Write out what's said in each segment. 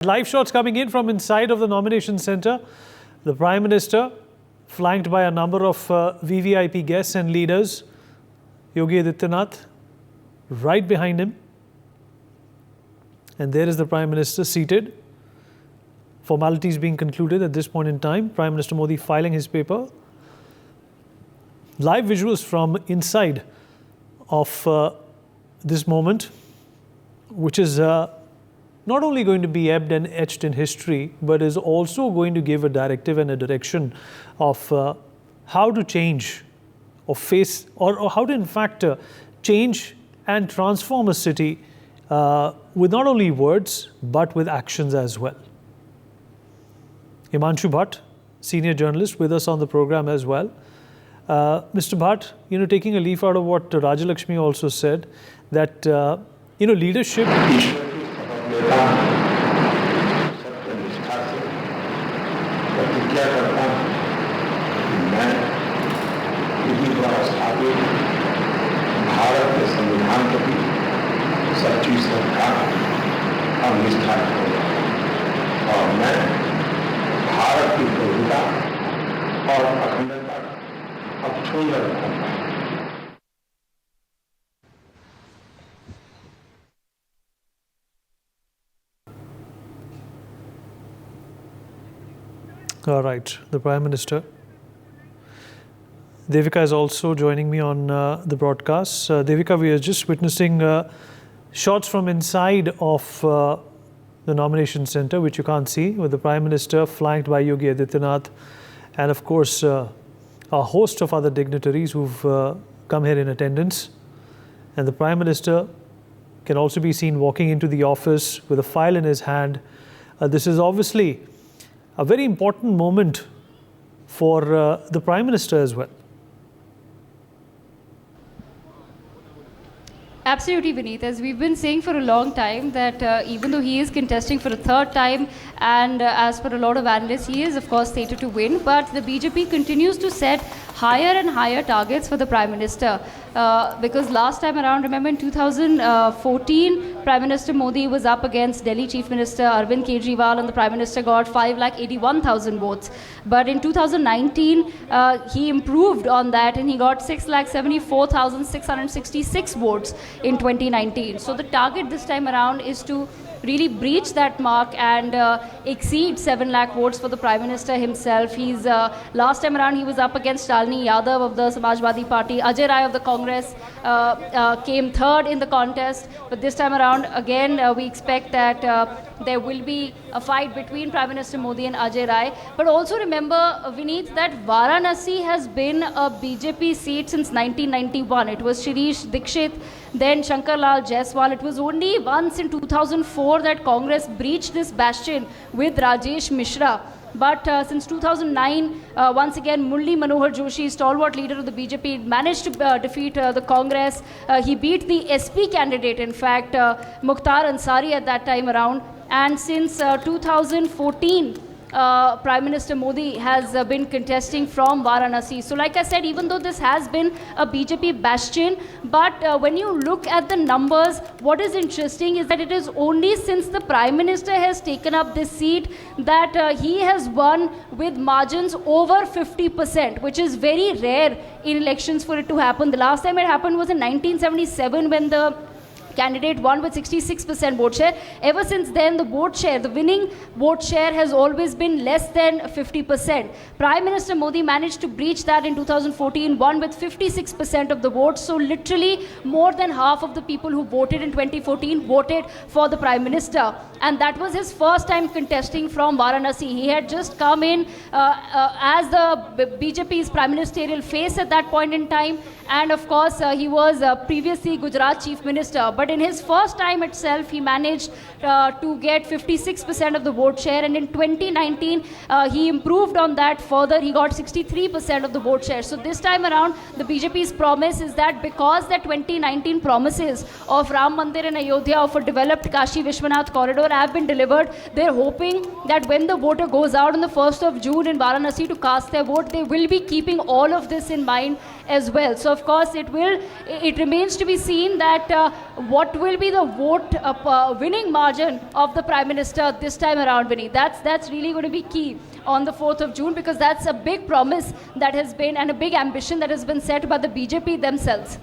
Live shots coming in from inside of the nomination center. The Prime Minister, flanked by a number of VVIP guests and leaders. Yogi Adityanath, right behind him. And there is the Prime Minister seated. Formalities being concluded at this point in time. Prime Minister Modi filing his paper. Live visuals from inside of this moment, which is not only going to be ebbed and etched in history, but is also going to give a directive and a direction of how to change or face, or how to in fact change and transform a city with not only words, but with actions as well. Himanshu Bhatt, senior journalist, with us on the program as well. Mr. Bhatt, taking a leaf out of what Rajalakshmi also said, that, leadership... सत्यनिष्ठा से प्रतिज्ञा करता हूं कि मैं विधि द्वारा स्थापित भारत के संविधान के प्रति सच्ची श्रद्धा और निष्ठा रखूंगा और मैं भारत की प्रभुता और अखंडता अक्षुण्ण रखूंगा। All right, the Prime Minister. Devika is also joining me on the broadcast. Devika, we are just witnessing shots from inside of the nomination center, which you can't see, with the Prime Minister flanked by Yogi Adityanath and, of course, a host of other dignitaries who've come here in attendance. And the Prime Minister can also be seen walking into the office with a file in his hand. This is obviously a very important moment for the Prime Minister as well. Absolutely, Vineet. As we've been saying for a long time, that even though he is contesting for a third time, and as per a lot of analysts, he is, of course, slated to win, but the BJP continues to set higher and higher targets for the Prime Minister. Because last time around, remember in 2014, Prime Minister Modi was up against Delhi Chief Minister Arvind Kejriwal, and the Prime Minister got 5,81,000 votes. But in 2019, he improved on that, and he got 6,74,666 votes in 2019. So the target this time around is to really breach that mark and exceed 7 lakh votes for the Prime Minister himself. He's last time around he was up against Shalini Yadav of the Samajwadi Party. Ajay Rai of the Congress came third in the contest. But this time around, again, we expect that there will be a fight between Prime Minister Modi and Ajay Rai. But also remember, Vineet, that Varanasi has been a BJP seat since 1991. It was Shirish Dikshit, then Shankar Lal Jaiswal. It was only once in 2004 that Congress breached this bastion with Rajesh Mishra. But since 2009, once again, Murli Manohar Joshi, stalwart leader of the BJP, managed to defeat the Congress. He beat the SP candidate, in fact, Mukhtar Ansari at that time around. And since 2014, Prime Minister Modi has been contesting from Varanasi. So like I said, even though this has been a BJP bastion, but when you look at the numbers, what is interesting is that it is only since the Prime Minister has taken up this seat that he has won with margins over 50%, which is very rare in elections for it to happen. The last time it happened was in 1977 when the candidate won with 66% vote share. Ever since then, the vote share, the winning vote share has always been less than 50%. Prime Minister Modi managed to breach that in 2014, won with 56% of the votes. So literally more than half of the people who voted in 2014 voted for the Prime Minister. And that was his first time contesting from Varanasi. He had just come in as the BJP's prime ministerial face at that point in time. And of course, he was previously Gujarat Chief Minister. But in his first time itself, he managed to get 56% of the vote share. And in 2019, he improved on that further. He got 63% of the vote share. So this time around, the BJP's promise is that because the 2019 promises of Ram Mandir in Ayodhya, of a developed Kashi Vishwanath corridor, paper have been delivered. They're hoping that when the voter goes out on the 1st of June in Varanasi to cast their vote, they will be keeping all of this in mind as well. So of course it remains to be seen that what will be the vote winning margin of the Prime Minister this time around, Vinny. That's really going to be key on the 4th of June, because that's a big promise that has been, and a big ambition that has been set by the BJP themselves.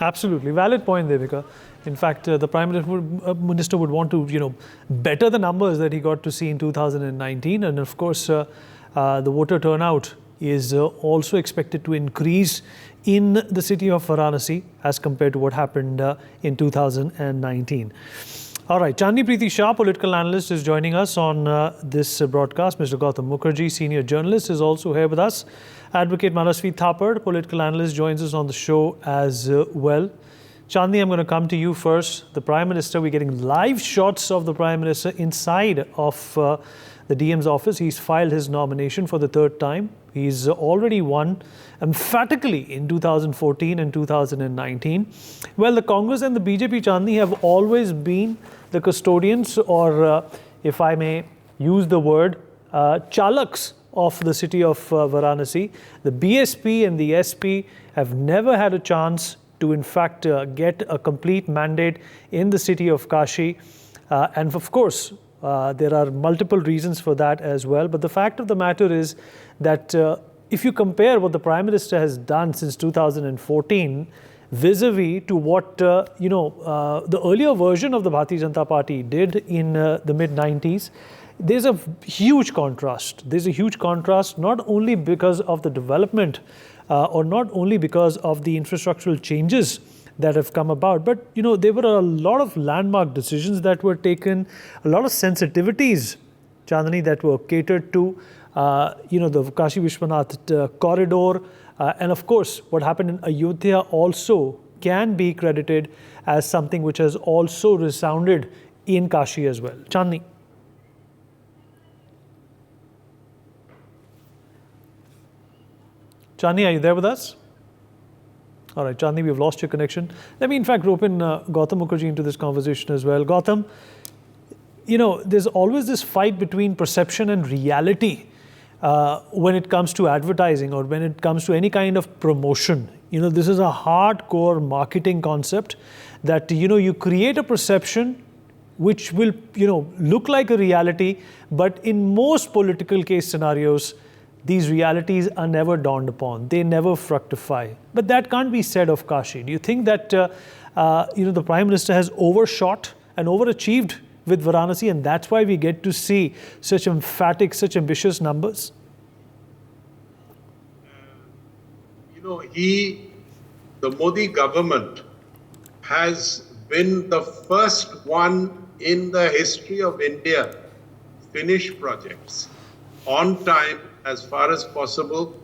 Absolutely. Valid point, Devika. In fact, the Prime Minister would want to, better the numbers that he got to see in 2019. And of course, the voter turnout is also expected to increase in the city of Varanasi as compared to what happened in 2019. All right, Chandni Preeti Shah, political analyst, is joining us on this broadcast. Mr. Gautam Mukherjee, senior journalist, is also here with us. Advocate Manasvi Thapar, political analyst, joins us on the show as well. Chandni, I'm going to come to you first. The Prime Minister, we're getting live shots of the Prime Minister inside of the DM's office. He's filed his nomination for the third time. He's already won emphatically in 2014 and 2019. Well, the Congress and the BJP, Chandni, have always been the custodians, or if I may use the word, chalaks of the city of Varanasi. The BSP and the SP have never had a chance to, in fact, get a complete mandate in the city of Kashi. And of course, there are multiple reasons for that as well. But the fact of the matter is that if you compare what the Prime Minister has done since 2014 vis-a-vis to what, the earlier version of the Bharatiya Janata Party did in the mid-90s, there's a huge contrast. There's a huge contrast not only because of the development or not only because of the infrastructural changes that have come about, but there were a lot of landmark decisions that were taken, a lot of sensitivities, Chandni, that were catered to, the Kashi Vishwanath corridor, and of course what happened in Ayodhya also can be credited as something which has also resounded in Kashi as well. Chandni. Chandni, are you there with us? All right, Chandni, we've lost your connection. Let me, in fact, rope in Gautam Mukherjee into this conversation as well. Gautam, there's always this fight between perception and reality when it comes to advertising or when it comes to any kind of promotion. This is a hardcore marketing concept that, you create a perception which will, look like a reality, but in most political case scenarios, these realities are never dawned upon. They never fructify. But that can't be said of Kashi. Do you think that, the Prime Minister has overshot and overachieved with Varanasi, and that's why we get to see such emphatic, such ambitious numbers? The Modi government has been the first one in the history of India to finish projects on time as far as possible,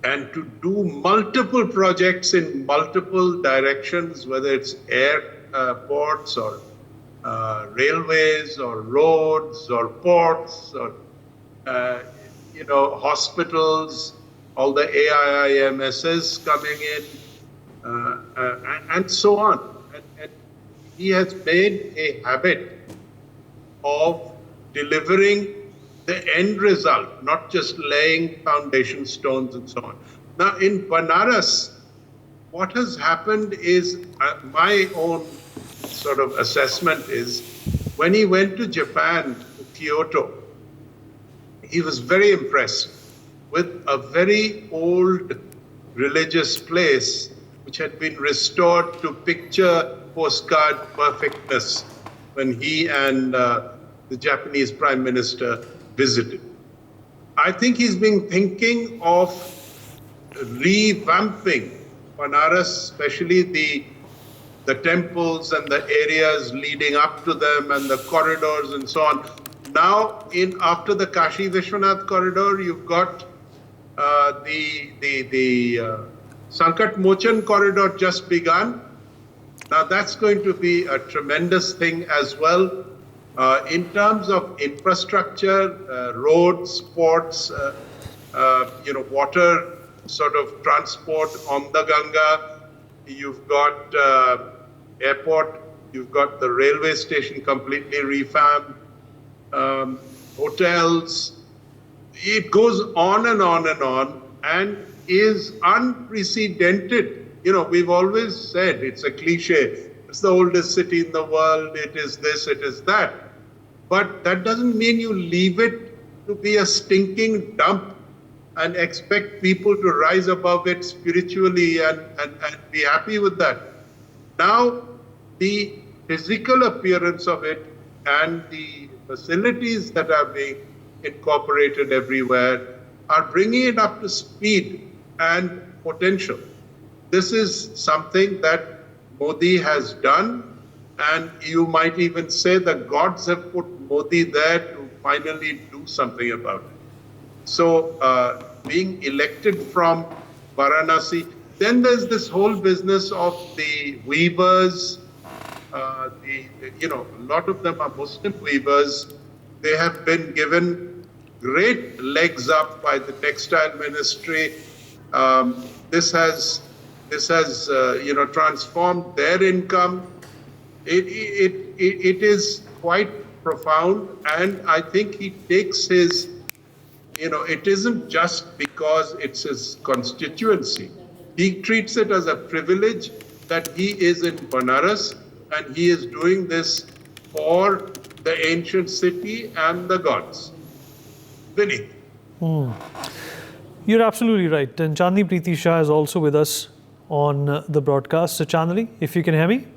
and to do multiple projects in multiple directions, whether it's airports or railways or roads or ports or, hospitals, all the AIIMSs coming in, and so on. And he has made a habit of delivering the end result, not just laying foundation stones and so on. Now, in Banaras, what has happened is, my own sort of assessment is, when he went to Japan, to Kyoto, he was very impressed with a very old religious place which had been restored to picture postcard perfectness when he and the Japanese Prime Minister visited. I think he's been thinking of revamping Banaras, especially the temples and the areas leading up to them and the corridors and so on. Now, after the Kashi Vishwanath corridor, you've got the Sankat Mochan corridor just begun. Now, that's going to be a tremendous thing as well. In terms of infrastructure, roads, ports, water sort of transport on the Ganga, you've got airport, You've got the railway station completely revamped, hotels. It goes on and on and on, and is unprecedented. You know, we've always said, it's a cliche, it's the oldest city in the world, it is this, it is that. But that doesn't mean you leave it to be a stinking dump and expect people to rise above it spiritually and be happy with that. Now, the physical appearance of it and the facilities that are being incorporated everywhere are bringing it up to speed and potential. This is something that Modi has done, and you might even say the gods have put Modi there to finally do something about it. So being elected from Varanasi, then there's this whole business of the weavers. A lot of them are Muslim weavers. They have been given great legs up by the textile ministry. This has transformed their income. It is quite profound, and I think he takes his, it isn't just because it's his constituency. He treats it as a privilege that he is in Banaras and he is doing this for the ancient city and the gods. Vinny. You're absolutely right. And Chandni Preeti Shah is also with us on the broadcast. So Chandni, if you can hear me.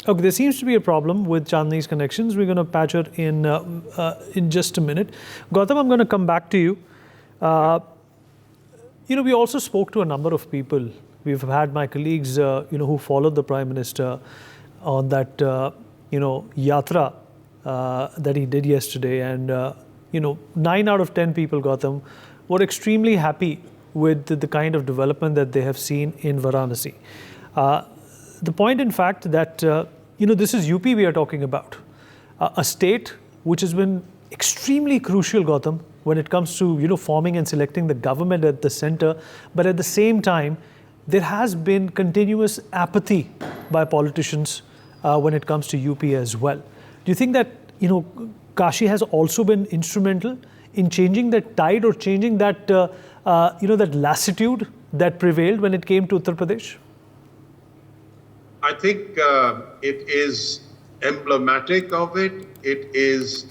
Okay, there seems to be a problem with Chandni's connections. We're going to patch her in just a minute. Gautam, I'm going to come back to you. We also spoke to a number of people. We've had my colleagues, who followed the Prime Minister on that, yatra that he did yesterday. And, 9 out of 10 people, Gautam, were extremely happy with the kind of development that they have seen in Varanasi. The point, in fact, that, this is UP we are talking about, a state which has been extremely crucial, Gautam, when it comes to, forming and selecting the government at the center. But at the same time, there has been continuous apathy by politicians when it comes to UP as well. Do you think that, Kashi has also been instrumental in changing that tide or changing that, that lassitude that prevailed when it came to Uttar Pradesh? I think it is emblematic of it. It is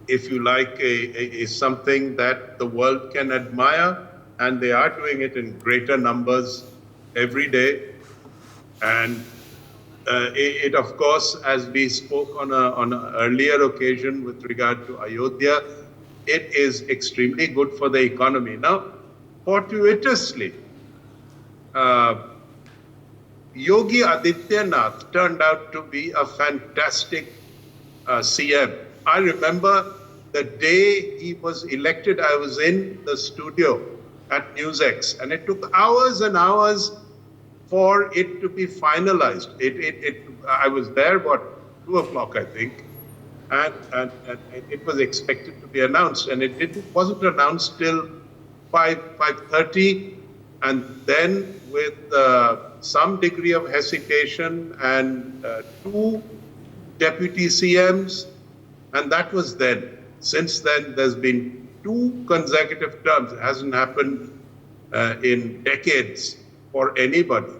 if you like, a something that the world can admire, and they are doing it in greater numbers every day. And it of course, as we spoke on an earlier occasion with regard to Ayodhya, it is extremely good for the economy. Now, fortuitously, Yogi Adityanath turned out to be a fantastic CM. I remember the day he was elected, I was in the studio at NewsX, and it took hours and hours for it to be finalized. I was there, 2 o'clock, I think, and it was expected to be announced, and it wasn't announced till 5:30, and then with some degree of hesitation and 2 deputy CMs, and that was then. Since then, there's been 2 consecutive terms. It hasn't happened in decades for anybody.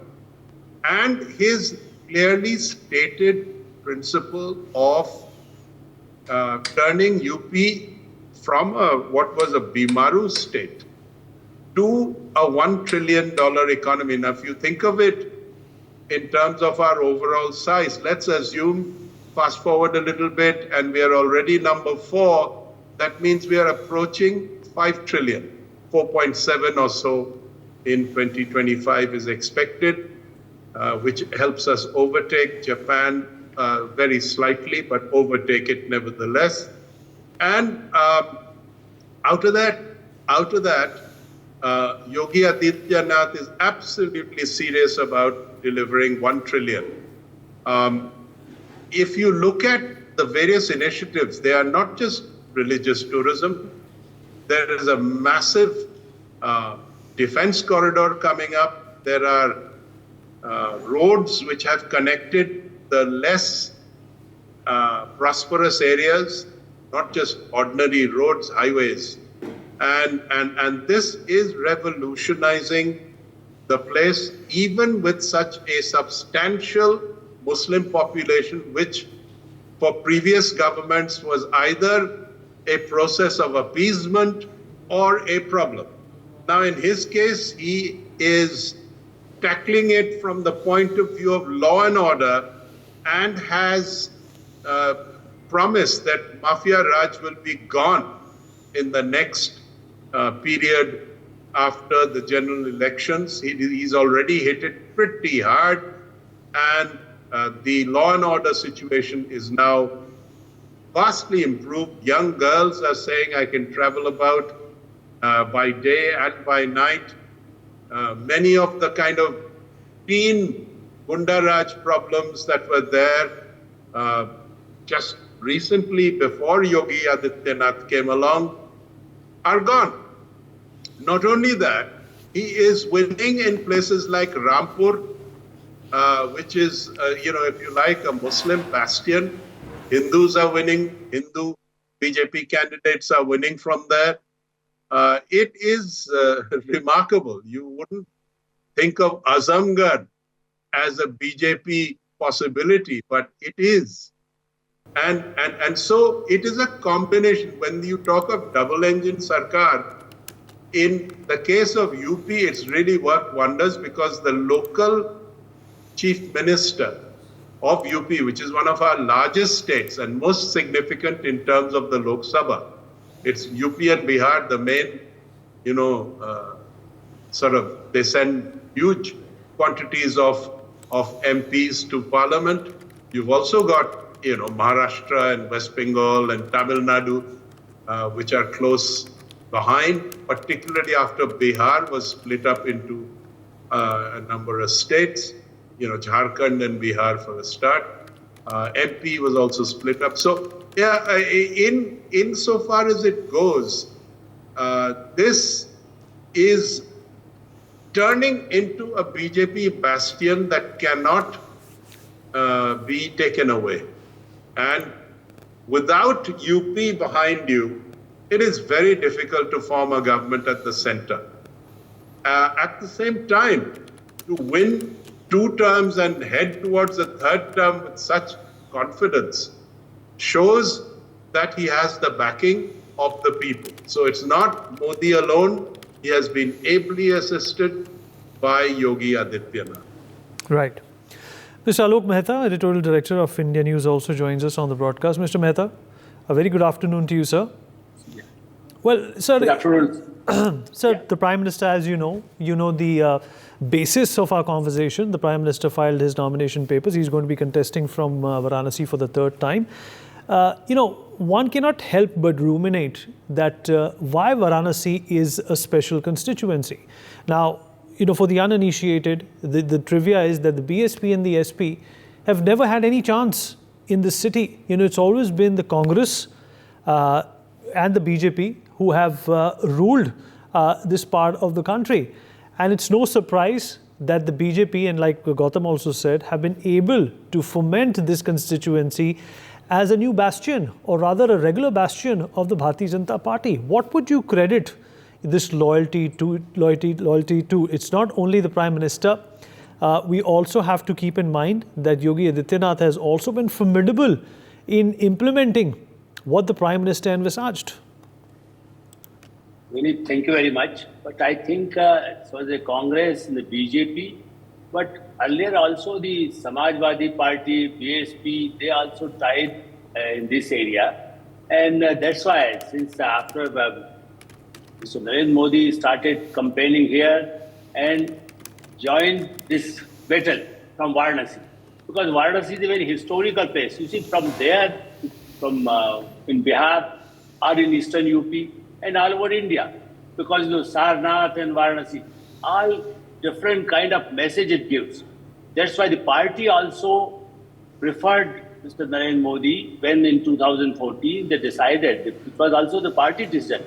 And his clearly stated principle of turning UP from what was a Bimaru state to a $1 trillion economy. Now, if you think of it in terms of our overall size, let's assume, fast forward a little bit, and we are already number 4. That means we are approaching 5 trillion. 4.7 or so in 2025 is expected, which helps us overtake Japan very slightly, but overtake it nevertheless. And out of that, Yogi Adityanath is absolutely serious about delivering 1 trillion. If you look at the various initiatives, they are not just religious tourism. There is a massive defense corridor coming up. There are roads which have connected the less prosperous areas, not just ordinary roads, highways. And this is revolutionizing the place, even with such a substantial Muslim population, which for previous governments was either a process of appeasement or a problem. Now, in his case, he is tackling it from the point of view of law and order and has promised that Mafia Raj will be gone in the next period after the general elections. He's already hit it pretty hard, and the law and order situation is now vastly improved. Young girls are saying, I can travel about by day and by night. Many of the kind of teen Gundaraj problems that were there just recently before Yogi Adityanath came along are gone. Not only that, he is winning in places like Rampur, which is, if you like, a Muslim bastion. Hindus are winning. Hindu BJP candidates are winning from there. It is remarkable. You wouldn't think of Azamgarh as a BJP possibility, but it is. And so it is a combination. When you talk of double engine Sarkar, in the case of UP, it's really worked wonders because the local chief minister of UP, which is one of our largest states and most significant in terms of the Lok Sabha, it's UP and Bihar, the main, they send huge quantities of MPs to parliament. You've also got, Maharashtra and West Bengal and Tamil Nadu, which are close behind, particularly after Bihar was split up into a number of states, Jharkhand and Bihar for a start. MP was also split up. So, yeah, in so far as it goes, this is turning into a BJP bastion that cannot be taken away. And without UP behind you, it is very difficult to form a government at the center. At the same time, to win 2 terms and head towards a 3rd term with such confidence shows that he has the backing of the people. So it's not Modi alone. He has been ably assisted by Yogi Adityanath. Right. Mr. Alok Mehta, Editorial Director of India News, also joins us on the broadcast. Mr. Mehta, a very good afternoon to you, sir. Yeah. Well, sir, good afternoon. Sir, Yeah. The Prime Minister, as you know the basis of our conversation. The Prime Minister filed his nomination papers. He's going to be contesting from Varanasi for the 3rd time. One cannot help but ruminate that why Varanasi is a special constituency. Now, for the uninitiated, the trivia is that the BSP and the SP have never had any chance in this city. It's always been the Congress and the BJP who have ruled this part of the country. And it's no surprise that the BJP, and like Gautam also said, have been able to foment this constituency as a new bastion, or rather a regular bastion of the Bharatiya Janata Party. What would you credit this loyalty to? It's not only the Prime Minister. We also have to keep in mind that Yogi Adityanath has also been formidable in implementing what the Prime Minister envisaged. Vinit, thank you very much. But I think it was the Congress and the BJP, but earlier also the Samajwadi Party, BSP, they also tried in this area. And that's why, since after Mr. Narendra Modi started campaigning here and joined this battle from Varanasi. Because Varanasi is a very historical place. You see, from there, from in Bihar or in eastern UP and all over India, because Sarnath and Varanasi, all different kind of message it gives. That's why the party also preferred Mr. Narendra Modi when in 2014 they decided, it was also the party decision,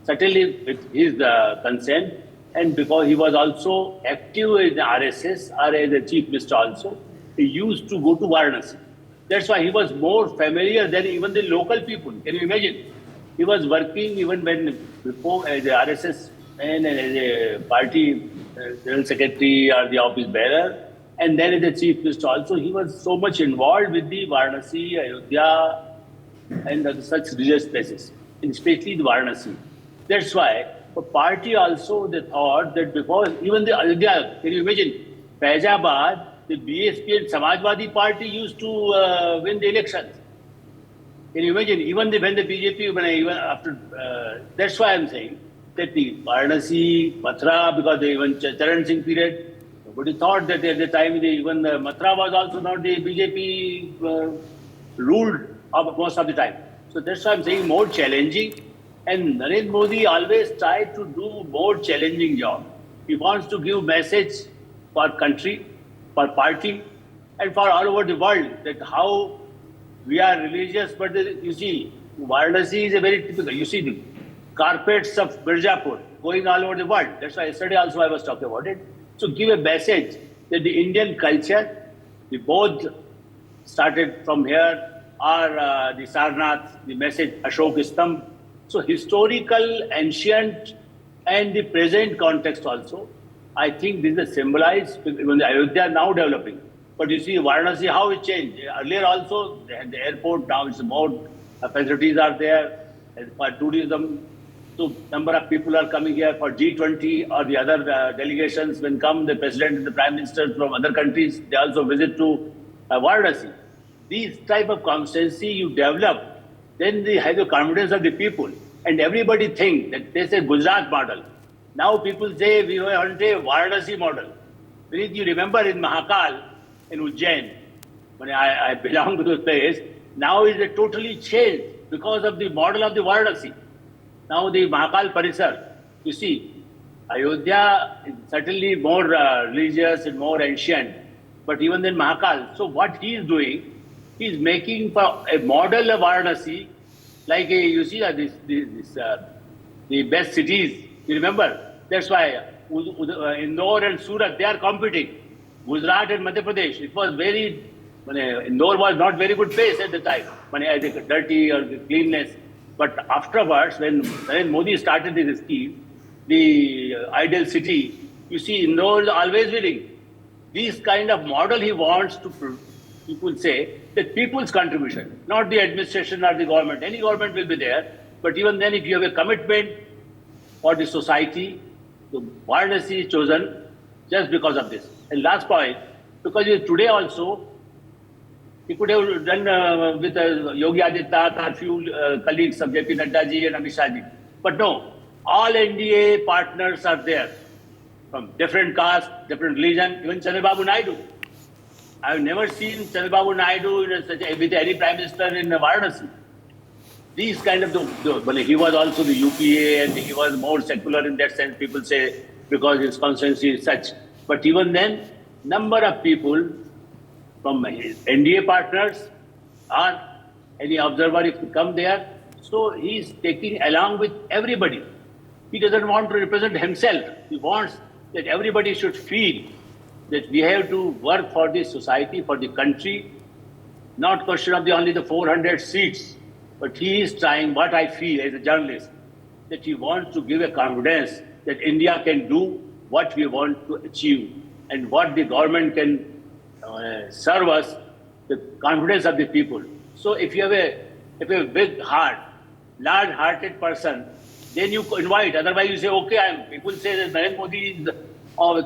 certainly with his consent, And because he was also active in the RSS, or as a chief minister also, he used to go to Varanasi. That's why he was more familiar than even the local people. Can you imagine? He was working even when before as a RSS man and as a party general secretary or the office bearer, and then as a chief minister also. He was so much involved with the Varanasi, Ayodhya, and such religious places, especially the Varanasi. That's why the party also, they thought that because even the Ayodhya, can you imagine, Faizabad, the BSP and Samajwadi party used to win the elections. Can you imagine? Even when the BJP, even after, that's why I'm saying that the Varanasi, Mathura, because they even Charan Singh period, nobody thought that at the time even Mathura was also not the BJP ruled most of the time. So that's why I'm saying more challenging. And Narendra Modi always tried to do more challenging job. He wants to give message for country, for party, and for all over the world that how we are religious, but you see, Varanasi is a very typical. You see the carpets of Mirzapur going all over the world. That's why yesterday also I was talking about it. So give a message that the Indian culture, we both started from here, or the Sarnath, the message Ashok Istam. So historical, ancient, and the present context also. I think this is symbolized when the Ayodhya now developing. But you see, Varanasi, how it changed. Earlier also, they had the airport, now it's more facilities are there. And for tourism, so number of people are coming here for G20 or the other delegations. When come the president and the prime minister from other countries, they also visit to Varanasi. These type of constancy you develop, then they have the confidence of the people. And everybody think that there's a Gujarat model. Now people say we want a Varanasi model. Please, you remember in Mahakal, in Ujjain, when I belong to this place, now is a totally changed because of the model of the Varanasi. Now the Mahakal Parisar, you see, Ayodhya is certainly more religious and more ancient, but even then Mahakal. So what he is doing, he is making for a model of Varanasi, like you see the best cities. You remember? That's why Indore and Surat, they are competing. Gujarat and Madhya Pradesh, it was very, Indore was not very good place at the time, dirty or the cleanness. But afterwards, when Narendra Modi started this scheme, the ideal city, you see Indore is always winning. This kind of model he wants to, people say, that people's contribution, not the administration or the government. Any government will be there, but even then if you have a commitment for the society, the Varanasi is chosen just because of this. And last point, because today also, he could have done with Yogi Adityanath or few colleagues of JP Nadda ji and Amit Shah ji. But no, all NDA partners are there from different caste, different religion, even Chandrababu Naidu. I have never seen Chandrababu Naidu with any prime minister in Varanasi. These kind of, he was also the UPA and he was more secular in that sense, people say, because his constituency is such. But even then, number of people from his NDA partners or any observer if you come there, so he is taking along with everybody. He doesn't want to represent himself. He wants that everybody should feel that we have to work for the society, for the country, not question of only the 400 seats, but he is trying, what I feel as a journalist, that he wants to give a confidence that India can do what we want to achieve and what the government can serve us, the confidence of the people. So if you have a big heart, large-hearted person, then you invite. Otherwise you say, okay, people say that Narendra Modi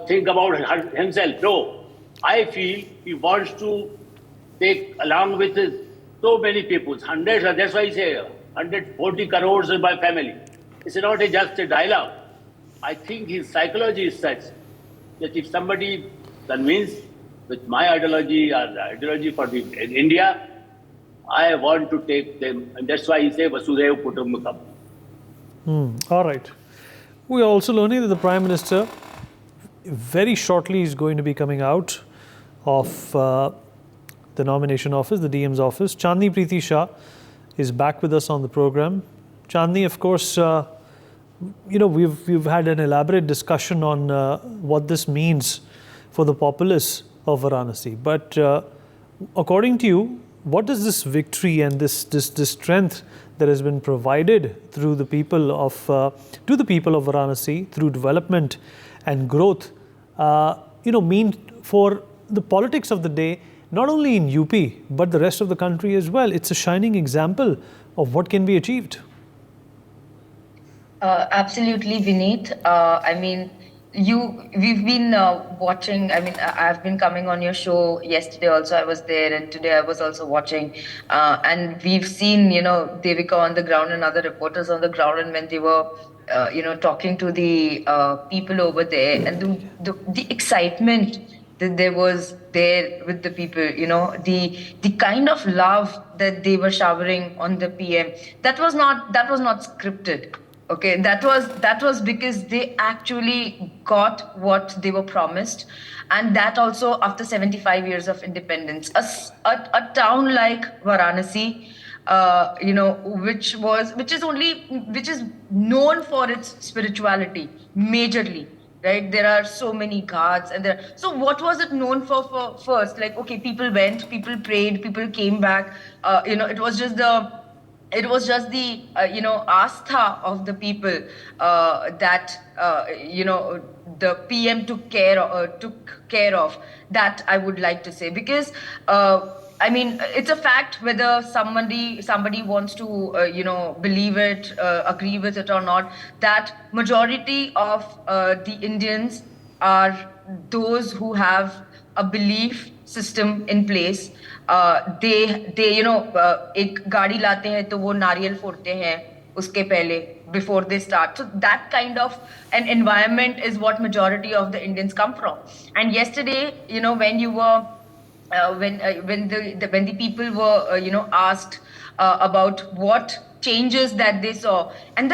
think about himself. No, I feel he wants to take along with so many people, hundreds, that's why I say 140 crores in my family. It's not just a dialogue. I think his psychology is such that if somebody convinced with my ideology or the ideology for India, I want to take them. And that's why he say Vasudhaiva Kutumbakam. All right. We are also learning that the Prime Minister very shortly is going to be coming out of the nomination office, the DM's office. Chandni Preeti Shah is back with us on the program. Chandni, of course, we've had an elaborate discussion on what this means for the populace of Varanasi. But according to you, what does this victory and this strength that has been provided through the people of to the people of Varanasi through development and growth, mean for the politics of the day, not only in UP but the rest of the country as well? It's a shining example of what can be achieved. Absolutely, Vineet. We've been watching. I've been coming on your show yesterday. Also, I was there, and today I was also watching. And we've seen, Devika on the ground and other reporters on the ground, and when they were, talking to the people over there, and the excitement that there was there with the people, the kind of love that they were showering on the PM, that was not scripted. Okay, that was because they actually got what they were promised, and that also after 75 years of independence. A town like Varanasi, which is known for its spirituality majorly. Right, there are so many ghats, and so what was it known for first? Like, okay, people went, people prayed, people came back. It was just the astha of the people that the PM took care of. That I would like to say, because it's a fact whether somebody wants to believe it, agree with it or not, that majority of the Indians are those who have a belief system in place. एक गाड़ी लाते हैं तो वो नारियल फोड़ते हैं उसके पहले, before they start. So that kind of an environment is what majority of the Indians come from. And yesterday, when you were when the people were asked about what changes that they saw, and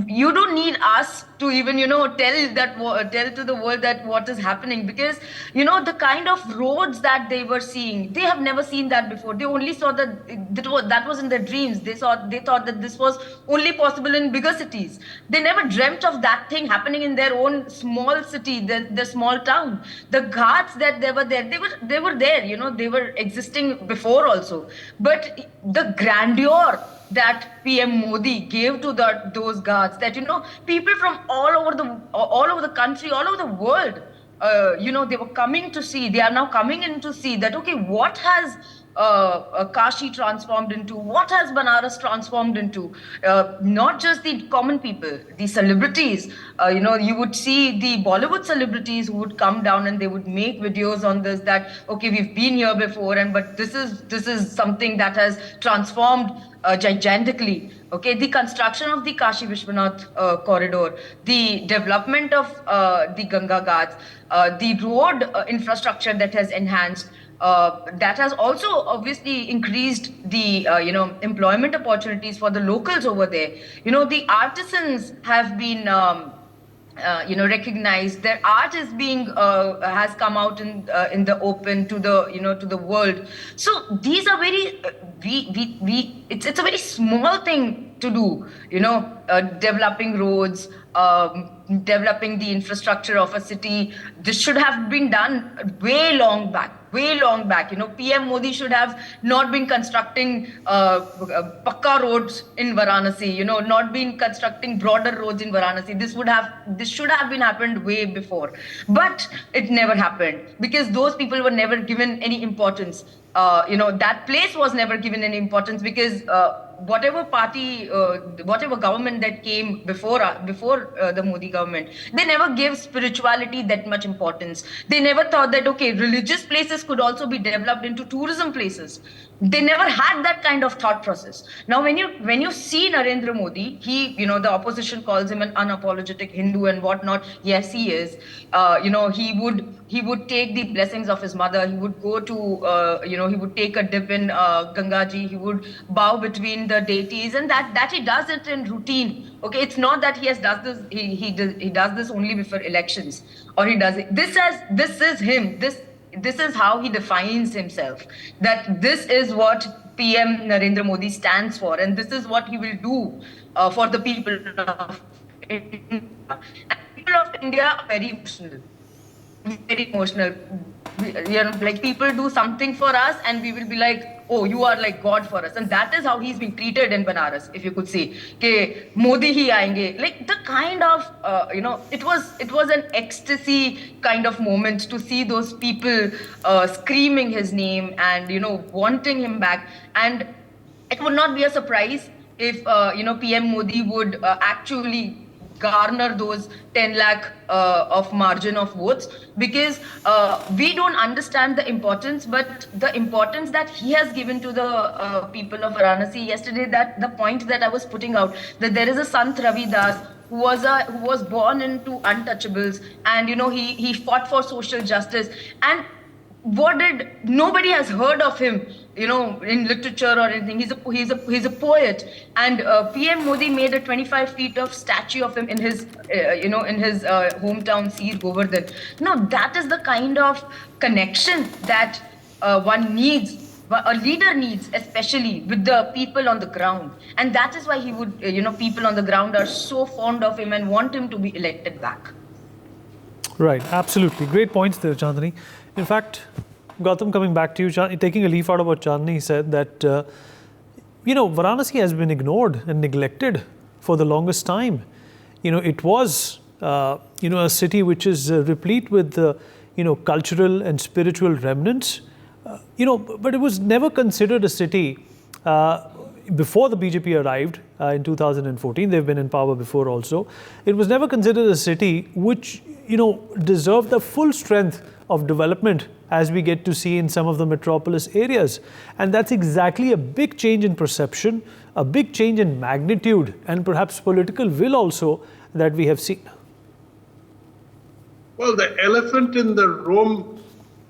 you don't need us to even tell to the world that what is happening, because the kind of roads that they were seeing, they have never seen that before. They only saw that was in their dreams. They thought that this was only possible in bigger cities. They never dreamt of that thing happening in their own small city, the small town. The ghats that they were there, they were there, they were existing before also. But the grandeur that PM Modi gave to those ghats, that people from all over the country, all over the world, they were coming to see. They are now coming in to see that, okay, what has Kashi transformed into, what has Banaras transformed into. Not just the common people, the celebrities. You would see the Bollywood celebrities who would come down and they would make videos on this, that okay, we've been here before, but this is something that has transformed gigantically. Okay, the construction of the Kashi Vishwanath corridor, the development of the Ganga Ghats, the road infrastructure that has enhanced. That has also obviously increased the employment opportunities for the locals over there. The artisans have been recognized. Their art is being has come out in the open to the world. So these are very it's a very small thing to do. Developing roads, developing the infrastructure of a city. This should have been done way long back. PM Modi should have not been constructing pakka roads in Varanasi, not been constructing broader roads in Varanasi. This should have been happened way before. But it never happened, because those people were never given any importance. That place was never given any importance, because whatever party, whatever government that came before the Modi government, they never gave spirituality that much importance. They never thought that, okay, religious places could also be developed into tourism places. They never had that kind of thought process. Now, when you see Narendra Modi, he, the opposition calls him an unapologetic Hindu and whatnot. Yes, he is. He would take the blessings of his mother. He would go to, he would take a dip in Gangaji. He would bow between the deities, and that he does it in routine. Okay, it's not that he does this. He does this only before elections, or he does it. This is him. This is how he defines himself. That this is what PM Narendra Modi stands for, and this is what he will do for the people of India. And people of India are very emotional. Very emotional. Like people do something for us and we will be like, oh, you are like God for us. And that is how he's been treated in Banaras, if you could see. Ke Modi hi aayenge. Like the kind of, it was an ecstasy kind of moment to see those people screaming his name and, wanting him back. And it would not be a surprise if, PM Modi would actually garner those 10 lakh of margin of votes, because we don't understand the importance, but the importance that he has given to the people of Varanasi yesterday, that the point that I was putting out, that there is a Sant Ravi Das who was born into untouchables, and he fought for social justice, and nobody has heard of him, in literature or anything. He's a poet, and PM Modi made a 25 feet of statue of him in his hometown Sir Govardhan. Now that is the kind of connection that one needs, a leader needs, especially with the people on the ground, and that is why he would, people on the ground are so fond of him and want him to be elected back. Right, absolutely. Great points there, Chandni. In fact, Gautam, coming back to you, taking a leaf out of what Chandni said, that, Varanasi has been ignored and neglected for the longest time. It was, a city which is replete with, cultural and spiritual remnants, but it was never considered a city before the BJP arrived in 2014. They've been in power before also. It was never considered a city which, deserved the full strength of development as we get to see in some of the metropolis areas. And that's exactly a big change in perception, a big change in magnitude, and perhaps political will also that we have seen. Well, the elephant in the room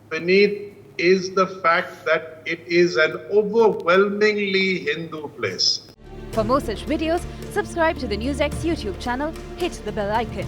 beneath is the fact that it is an overwhelmingly Hindu place. For more such videos, subscribe to the NewsX YouTube channel, hit the bell icon.